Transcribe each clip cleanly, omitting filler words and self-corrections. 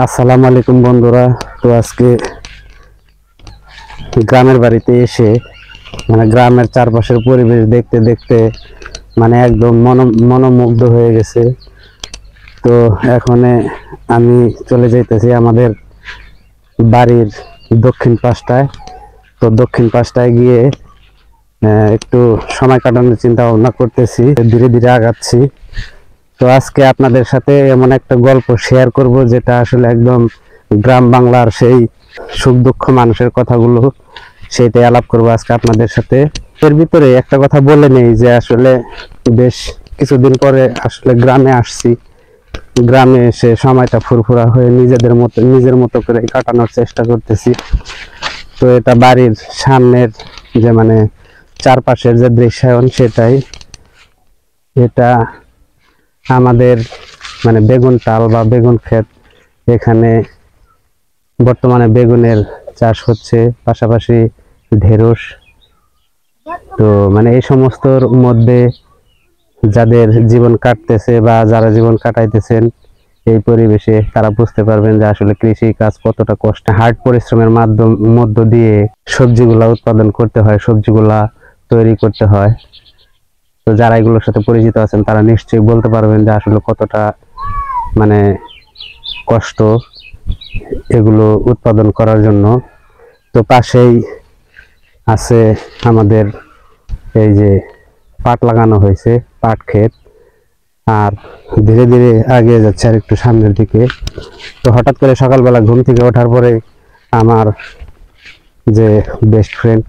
আসসালামু আলাইকুম বন্ধুরা। তো আজকে গ্রামের বাড়িতে এসে গ্রামের চারপাশের পরিবেশ দেখতে দেখতে একদম মনোমুগ্ধ হয়ে গেছে। তো এখন আমি চলে যাইতেছি আমাদের বাড়ির দক্ষিণ পাশটায়। তো দক্ষিণ পাশটায় গিয়ে একটু সময় কাটানোর চিন্তা ভাবনা করতেছি, ধীরে ধীরে আগাচ্ছি। তো আজকে আপনাদের সাথে এমন একটা গল্প শেয়ার করব যেটা আসলে একদম গ্রাম বাংলার সেই সুখ দুঃখ মানুষের কথাগুলো সেটাই আলাপ করবো আজকে আপনাদের সাথে। এর ভিতরে একটা কথা বলে নেই যে আসলে বেশ কিছুদিন পরে আসলে গ্রামে আসছি। গ্রামে এসে সময়টা ফুরফুরা হয়ে নিজের মতো করে কাটানোর চেষ্টা করতেছি। তো এটা বাড়ির সামনের যে চারপাশের যে দৃশ্যায়ন সেটাই। এটা আমাদের বেগুন টাল বা বেগুন ক্ষেত। এখানে বর্তমানে বেগুনের চাষ হচ্ছে, পাশাপাশি ঢেঁড়স। তো এই সমস্তর মধ্যে যাদের জীবন কাটতেছে বা যারা জীবন কাটাইতেছেন এই পরিবেশে, তারা বুঝতে পারবেন যে আসলে কৃষি কাজ কতটা কষ্ট, হার্ড পরিশ্রমের মধ্য দিয়ে সবজিগুলা উৎপাদন করতে হয়, সবজিগুলা তৈরি করতে হয়। তো যারা এগুলোর সাথে পরিচিত আছেন তারা নিশ্চয়ই বলতে পারবেন যে আসলে কতটা কষ্ট এগুলো উৎপাদন করার জন্য। তো পাশেই আছে আমাদের এই যে পাট লাগানো হয়েছে, পাট ক্ষেত। আর ধীরে ধীরে এগিয়ে যাচ্ছে আর একটু সামনের দিকে। তো হঠাৎ করে সকালবেলা ঘুম থেকে ওঠার পরে আমার যে বেস্ট ফ্রেন্ড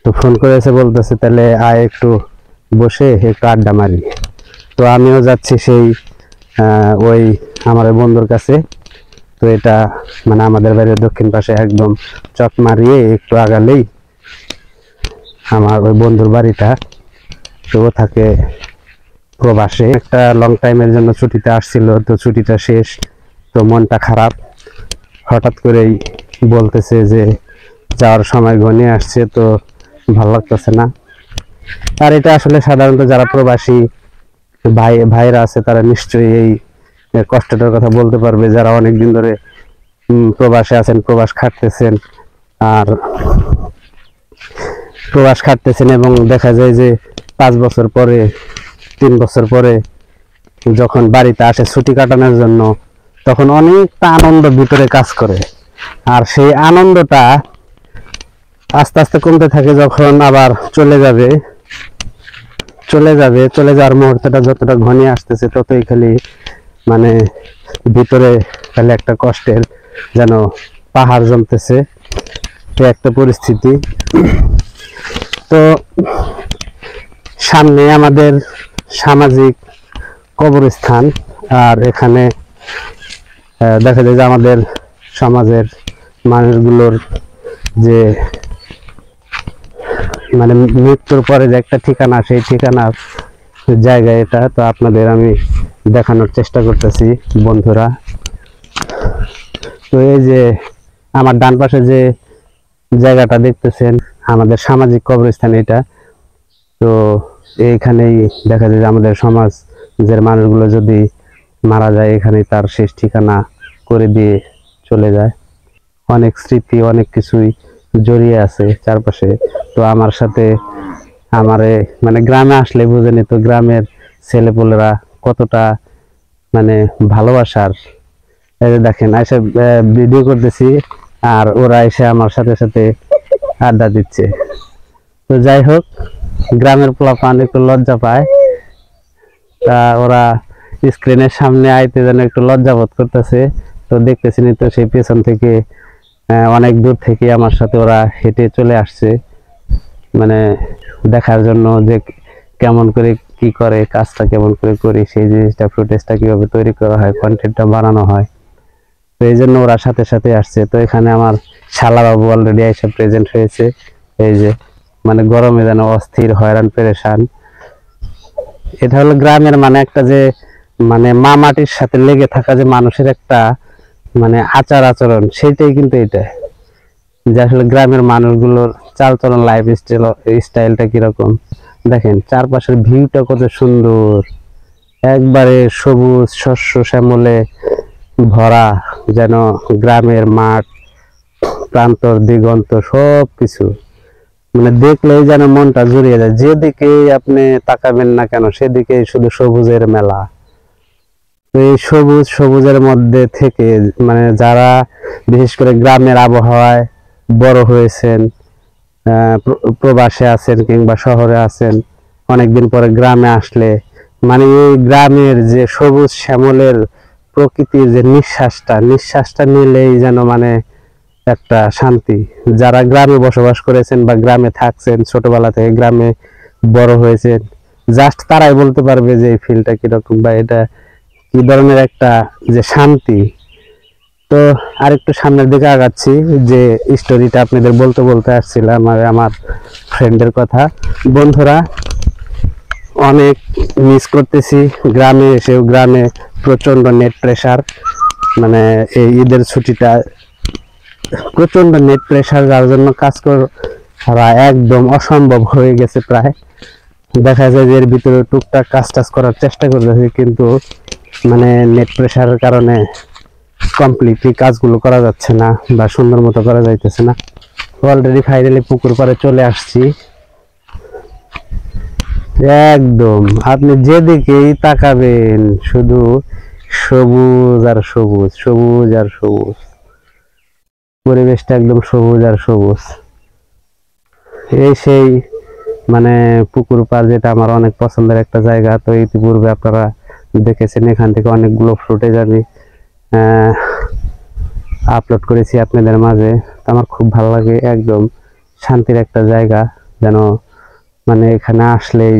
তো ফোন করেছে, বলতেছে তাহলে আয় একটু বসে একটু আড্ডা মারি। তো আমিও যাচ্ছি সেই ওই আমার বন্ধুর কাছে। তো এটা আমাদের বাড়ির দক্ষিণ পাশে, একদম চক মারিয়ে একটু আগালেই আমার ওই বন্ধুর বাড়িটা। তো ও থাকে প্রবাসে, একটা লং টাইমের জন্য ছুটিতে আসছিল। তো ছুটিটা শেষ, তো মনটা খারাপ। হঠাৎ করেই বলতেছে যে যাওয়ার সময় ঘনিয়ে আসছে, তো ভালো লাগতেছে না। আর এটা আসলে সাধারণত যারা প্রবাসী ভাইরা আছে তারা নিশ্চয়ই এই কষ্টটার কথা বলতে পারবে, যারা অনেকদিন ধরে প্রবাসে আছেন, প্রবাস খাটতেছেন এবং দেখা যায় যে 5 বছর পরে, 3 বছর পরে যখন বাড়িতে আসে ছুটি কাটানোর জন্য, তখন অনেকটা আনন্দ ভিতরে কাজ করে। আর সেই আনন্দটা আস্তে আস্তে কমতে থাকে যখন আবার চলে যাওয়ার মুহূর্তটা যতটা ঘনিয়ে আসতেছে, ততই খালি ভিতরে খালি একটা কষ্টের যেন পাহাড় জমতেছে, একটা পরিস্থিতি। তো সামনে আমাদের সামাজিক কবরস্থান। আর এখানে দেখা যায় যে আমাদের সমাজের মানুষগুলোর যে মৃত্যুর পরে যে একটা ঠিকানা, সেই ঠিকানার জায়গা এটা। তো আপনাদের আমি দেখানোর চেষ্টা করতেছি বন্ধুরা। তো এই যে আমার ডান পাশে যে জায়গাটা দেখতেছেন, আমাদের সামাজিক কবরস্থান এটা। তো এইখানেই দেখা যায় যে আমাদের সমাজের মানুষগুলো যদি মারা যায়, এখানে তার শেষ ঠিকানা করে দিয়ে চলে যায়। অনেক স্মৃতি, অনেক কিছুই জড়িয়ে আছে চারপাশে। তো আমার সাথে আমারে গ্রামে আসলে বুঝেনি তো গ্রামের ছেলেপুলেরা কতটা ভালোবাসার। এই যে দেখেন এসে ভিডিও করতেছি আর ওরা এসে আমার সাথে সাথে আড্ডা দিচ্ছে। তো যাই হোক, গ্রামের পোলাপান একটু লজ্জা পায়, তা ওরা স্ক্রিনের সামনে আইতে যেন একটু লজ্জা বোধ করতেছে। তো দেখতেছিনি তো সেই পেছন থেকে অনেক দূর থেকে আমার সাথে ওরা হেঁটে চলে আসছে, দেখার জন্য যে কেমন করে কি করে, কাজটা কেমন করে করি, সেই জিনিসটা ফুটেজটা কিভাবে তৈরি করা হয়, কন্টেন্টটা বানানো হয়। তো এই জন্য ওরা সাথে সাথে আসছে। তো এখানে আমার শালাবাবু অলরেডি এসে প্রেজেন্ট হয়েছে। এই যে গরমে যেন অস্থির, হয়রান পেরেশান। এটা হলো গ্রামের একটা যে মা মাটির সাথে লেগে থাকা যে মানুষের একটা আচার আচরণ, সেইটাই কিন্তু এটা যে আসলে গ্রামের মানুষগুলোর চালচলন, লাইফ স্টাইলটা কিরকম। দেখেন চারপাশের ভিউটা কত সুন্দর, একবারে সবুজ শস্য শ্যামলে ভরা। যেন গ্রামের মাঠ প্রান্তর দিগন্ত সবকিছু মানে দেখলেই যেন মনটা জুড়িয়ে যায়, যেদিকেই আপনি তাকাবেন না কেন সেদিকেই শুধু সবুজের মেলা। তো এই সবুজের মধ্যে থেকে মানে যারা বিশেষ করে গ্রামের আবহাওয়ায় বড় হয়েছেন, প্রবাসে আছেন কিংবা শহরে আছেন, অনেকদিন পরে গ্রামে আসলে মানে এই গ্রামের যে সবুজ শ্যামলের প্রকৃতির যে নিঃশ্বাসটা নিলেই যেন মানে একটা শান্তি। যারা গ্রামে বসবাস করেছেন বা গ্রামে থাকছেন, ছোটবেলা থেকে গ্রামে বড় হয়েছেন, জাস্ট তারাই বলতে পারবে যে এই ফিলটা কিরকম বা এটা কি ধরনের একটা যে শান্তি। তো আরেকটু সামনের দিকে আগাচ্ছি, যে স্টোরিটা আপনাদের বলতে বলতে আসছিলাম আমার ফ্রেন্ডের কথা। বন্ধুরা, অনেক মিস করতেছি গ্রামে এসেও। গ্রামে প্রচন্ড নেট প্রেসার, মানে এই ঈদের ছুটিটা প্রচন্ড নেট প্রেসার, যার জন্য কাজ করা একদম অসম্ভব হয়ে গেছে। প্রায় দেখা যায় যে এর ভিতরে টুকটাক কাজ করার চেষ্টা করতেছি, কিন্তু মানে নেট প্রেসারের কারণে কমপ্লিটলি কাজগুলো করা যাচ্ছে না বা সুন্দর মতো করা যাইতেছে না। অলরেডি ফাইনালি পুকুর পাড়ে চলে আসছি। একদম আপনি যেদিকেই তাকাবেন শুধু সবুজ আর সবুজ, সবুজ আর সবুজ, পরিবেশটা একদম সবুজ আর সবুজ। এই সেই মানে পুকুর পাড়, যেটা আমার অনেক পছন্দের একটা জায়গা। তো ইতিপূর্বে আপনারা দেখেছেন এখান থেকে অনেকগুলো ফুটেজ আমি আপলোড করেছি আপনাদের মাঝে। তো আমার খুব ভালো লাগে, একদম শান্তির একটা জায়গা। যেন মানে এখানে আসলেই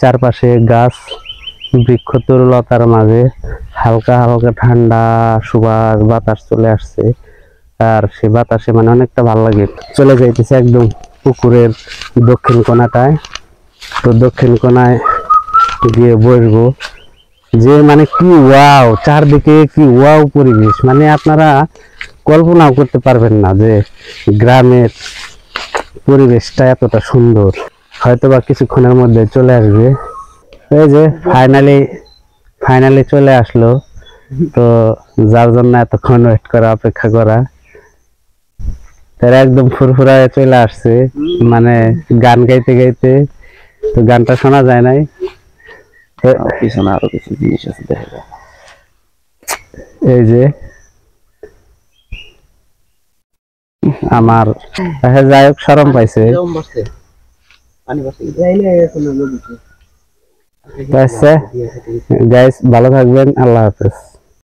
চারপাশে গাছ বৃক্ষ তরুলতার মাঝে হালকা হালকা ঠান্ডা সুবাস বাতাস চলে আসছে, আর সে বাতাসে মানে অনেকটা ভালো লাগে। চলে যাইতেছে একদম পুকুরের দক্ষিণ কোণাটায়। তো দক্ষিণ কোণায় গিয়ে বসবো, যে মানে কি ওয়াও, চারদিকে কি ওয়াও পরিবেশ, মানে আপনারা কল্পনাও করতে পারবেন না যে গ্রামের পরিবেশটা এতটা সুন্দর। হয়তো বা কিছুক্ষণের মধ্যে চলে আসবে। এই যে ফাইনালি চলে আসলো। তো যার জন্য এতক্ষণ ওয়েট করা, অপেক্ষা করা, তারা একদম ফুরফুরায় চলে আসছে, মানে গান গাইতে গাইতে। তো গানটা শোনা যায় নাই, পিছনে আরো কিছু জিনিস আছে দেখা যায়। এই যে আমার যাই হোক শরম পাইছে। গাইস ভালো থাকবেন, আল্লাহ হাফেজ।